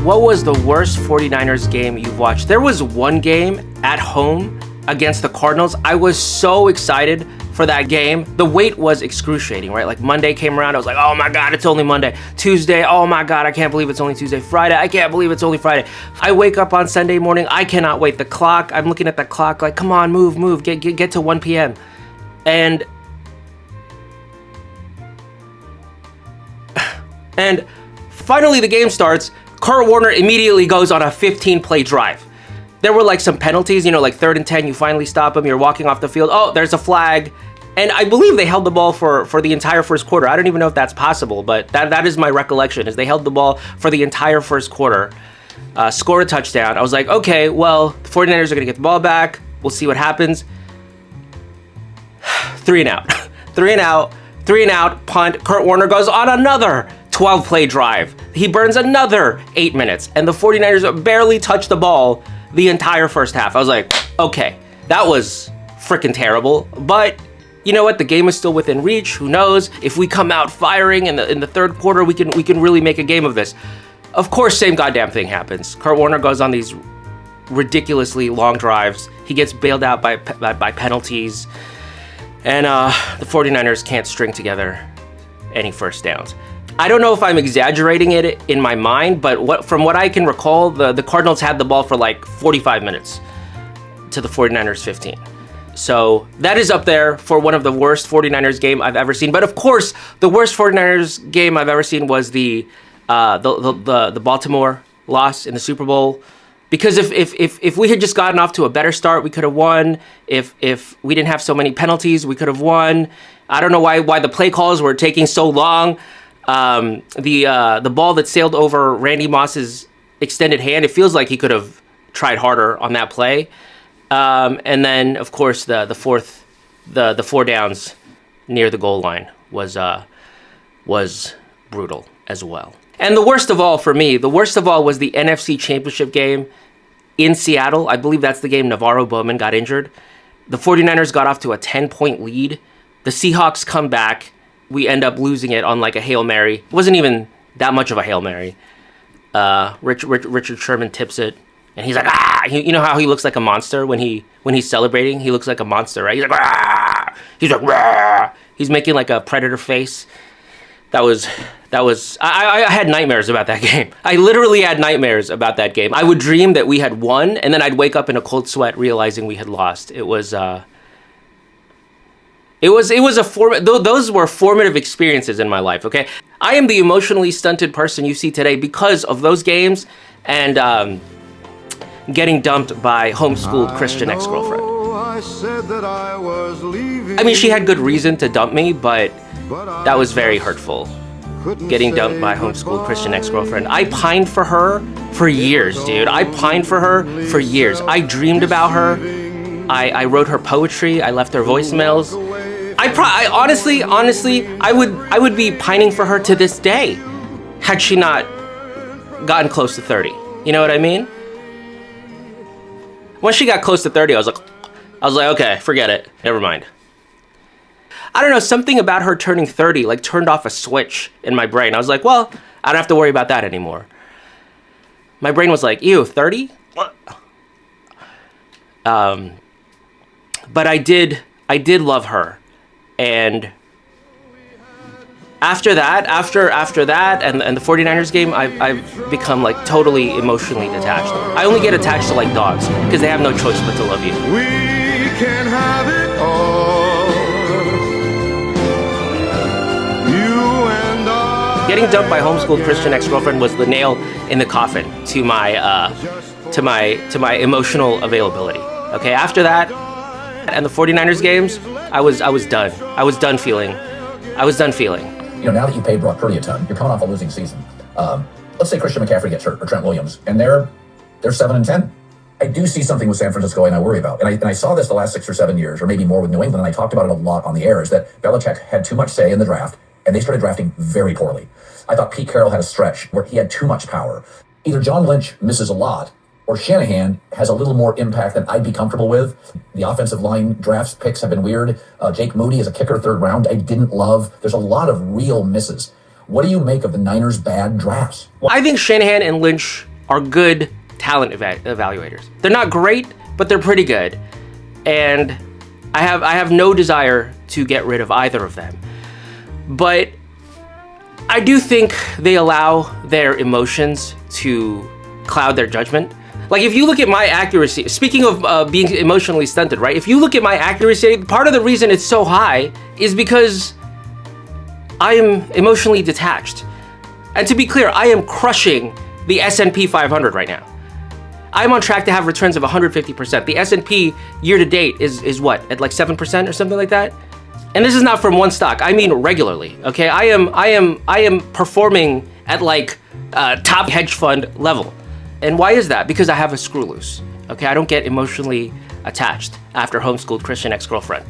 What was the worst 49ers game you've watched? There was one game at home against the Cardinals. I was so excited for that game. The wait was excruciating, right? Like Monday came around, I was like, oh my God, it's only Monday. Tuesday, oh my God, I can't believe it's only Tuesday. Friday, I can't believe it's only Friday. I wake up on Sunday morning, I cannot wait. The clock, I'm looking at the clock like, come on, move, get to 1 p.m. And finally the game starts. Kurt Warner immediately goes on a 15-play drive. There were like some penalties, like 3rd and 10, you finally stop him, you're walking off the field. Oh, there's a flag. And I believe they held the ball for the entire first quarter. I don't even know if that's possible, but that is my recollection, is they held the ball for the entire first quarter, score a touchdown. I was like, okay, well, the 49ers are gonna get the ball back. We'll see what happens. 3 and out, 3 and out, punt. Kurt Warner goes on another 12-play drive. He burns another 8 minutes, and the 49ers barely touch the ball the entire first half. I was like, okay, that was freaking terrible. But you know what? The game is still within reach. Who knows? If we come out firing in the third quarter, we can really make a game of this. Of course, same goddamn thing happens. Kurt Warner goes on these ridiculously long drives. He gets bailed out by penalties, and the 49ers can't string together any first downs. I don't know if I'm exaggerating it in my mind, but from what I can recall, the Cardinals had the ball for like 45 minutes to the 49ers 15. So that is up there for one of the worst 49ers game I've ever seen. But of course, the worst 49ers game I've ever seen was the Baltimore loss in the Super Bowl. Because if we had just gotten off to a better start, we could have won. If we didn't have so many penalties, we could have won. I don't know why the play calls were taking so long. The ball that sailed over Randy Moss's extended hand, it feels like he could have tried harder on that play. And then, of course, the 4 downs near the goal line was brutal as well. And the worst of all for me, was the NFC Championship game in Seattle. I believe that's the game Navarro Bowman got injured. The 49ers got off to a 10-point lead. The Seahawks come back. We end up losing it on like a Hail Mary. It wasn't even that much of a Hail Mary. Richard Sherman tips it, and he's like, ah! You know how he looks like a monster when he's celebrating? He looks like a monster, right? He's like, ah! He's like, ah! He's making like a predator face. That was. I had nightmares about that game. I literally had nightmares about that game. I would dream that we had won, and then I'd wake up in a cold sweat realizing we had lost. Those were formative experiences in my life, okay? I am the emotionally stunted person you see today because of those games and getting dumped by homeschooled Christian ex-girlfriend. I mean, she had good reason to dump me, but that was very hurtful. Getting dumped by homeschooled Christian ex-girlfriend. I pined for her for years, dude. I pined for her for years. I dreamed about her. I wrote her poetry. I left her voicemails. I honestly, I would be pining for her to this day had she not gotten close to 30. You know what I mean? Once she got close to 30, I was like, okay, forget it. Never mind. I don't know, something about her turning 30 like turned off a switch in my brain. I was like, well, I don't have to worry about that anymore. My brain was like, ew, 30? What? But I did love her. And after that, and the 49ers game, I've become like totally emotionally detached. I only get attached to like dogs because they have no choice but to love you. We can have it all. You and I. Getting dumped by homeschooled Christian ex-girlfriend was the nail in the coffin to my emotional availability. Okay, after that and the 49ers games, I was done. I was done feeling. Now that you paid Brock Purdy a ton, you're coming off a losing season. Let's say Christian McCaffrey gets hurt or Trent Williams, and they're 7-10. I do see something with San Francisco, and I worry about. And I saw this the last 6 or 7 years, or maybe more with New England, and I talked about it a lot on the air, is that Belichick had too much say in the draft, and they started drafting very poorly. I thought Pete Carroll had a stretch where he had too much power. Either John Lynch misses a lot, or Shanahan has a little more impact than I'd be comfortable with. The offensive line drafts picks have been weird. Jake Moody is a kicker 3rd round. I didn't love. There's a lot of real misses. What do you make of the Niners' bad drafts? I think Shanahan and Lynch are good talent evaluators. They're not great, but they're pretty good. And I have no desire to get rid of either of them. But I do think they allow their emotions to cloud their judgment. Like, if you look at my accuracy, speaking of being emotionally stunted, right? If you look at my accuracy, part of the reason it's so high is because I am emotionally detached. And to be clear, I am crushing the S&P 500 right now. I'm on track to have returns of 150%. The S&P year to date is what, at like 7% or something like that? And this is not from one stock. I mean regularly. Okay, I am performing at like top hedge fund level. And why is that? Because I have a screw loose. Okay, I don't get emotionally attached after homeschooled Christian ex-girlfriend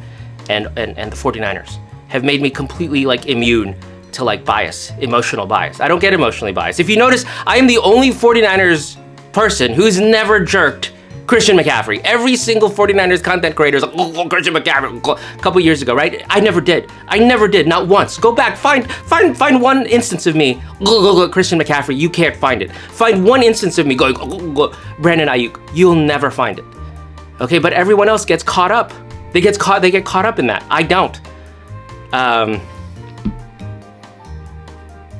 and the 49ers have made me completely like immune to like bias, emotional bias. I don't get emotionally biased. If you notice, I am the only 49ers person who's never jerked Christian McCaffrey. Every single 49ers content creator is like, oh, Christian McCaffrey, a couple years ago, right? I never did. Not once. Go back, find one instance of me, Christian McCaffrey, you can't find it. Find one instance of me going, Brandon Ayuk, you'll never find it. Okay, but everyone else gets caught up. They get caught up in that. I don't.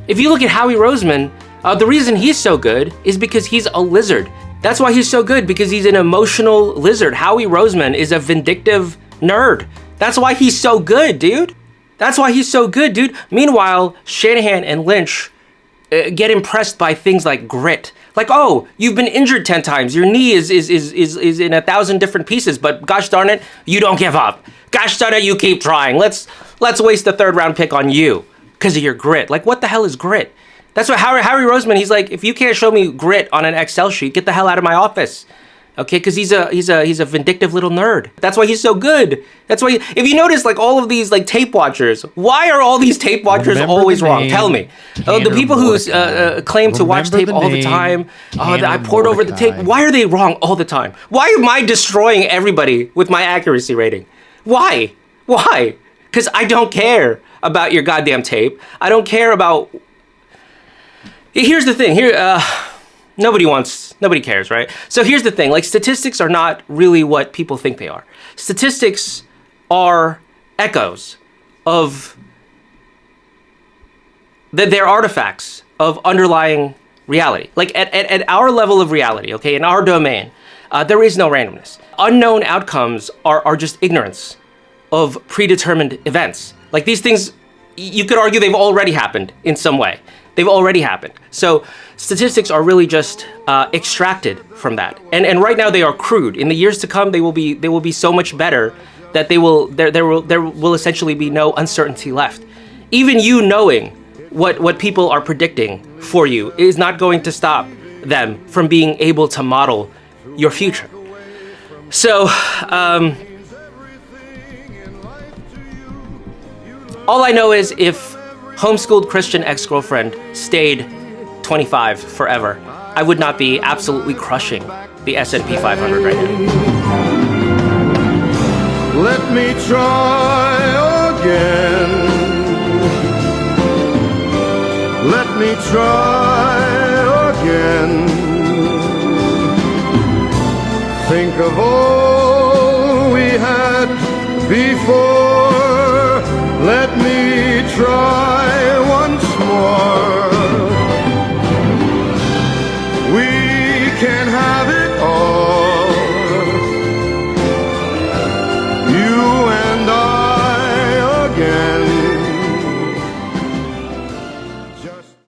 If you look at Howie Roseman, the reason he's so good is because he's a lizard. That's why he's so good, because he's an emotional lizard. Howie Roseman is a vindictive nerd. That's why he's so good, dude. Meanwhile, Shanahan and Lynch get impressed by things like grit. Like, oh, you've been injured 10 times. Your knee is in 1,000 different pieces, but gosh darn it, you don't give up. Gosh darn it, you keep trying. Let's waste a 3rd round pick on you because of your grit. Like, what the hell is grit? That's what Howie Roseman, he's like, if you can't show me grit on an Excel sheet, get the hell out of my office. Okay, because he's a vindictive little nerd. That's why he's so good. That's why, if you notice, like all of these like tape watchers, why are all these tape watchers always wrong? Tell me. The people who claim to watch tape all the time, I poured over the tape. Why are they wrong all the time? Why am I destroying everybody with my accuracy rating? Why? Because I don't care about your goddamn tape. I don't care about. Here's the thing. Nobody cares, right? So here's the thing. Like, statistics are not really what people think they are. Statistics are echoes of they're artifacts of underlying reality. Like at our level of reality, okay, in our domain, there is no randomness. Unknown outcomes are just ignorance of predetermined events. Like, these things, you could argue they've already happened in some way. They've already happened. So statistics are really just extracted from that. And right now they are crude. In the years to come, they will be so much better that there will essentially be no uncertainty left. Even you knowing what people are predicting for you is not going to stop them from being able to model your future. So all I know is if homeschooled Christian ex-girlfriend stayed 25 forever, I would not be absolutely crushing the S&P 500 right now. Let me try again. Let me try again. Think of all we had before. Let me try once more. We can have it all. You and I again.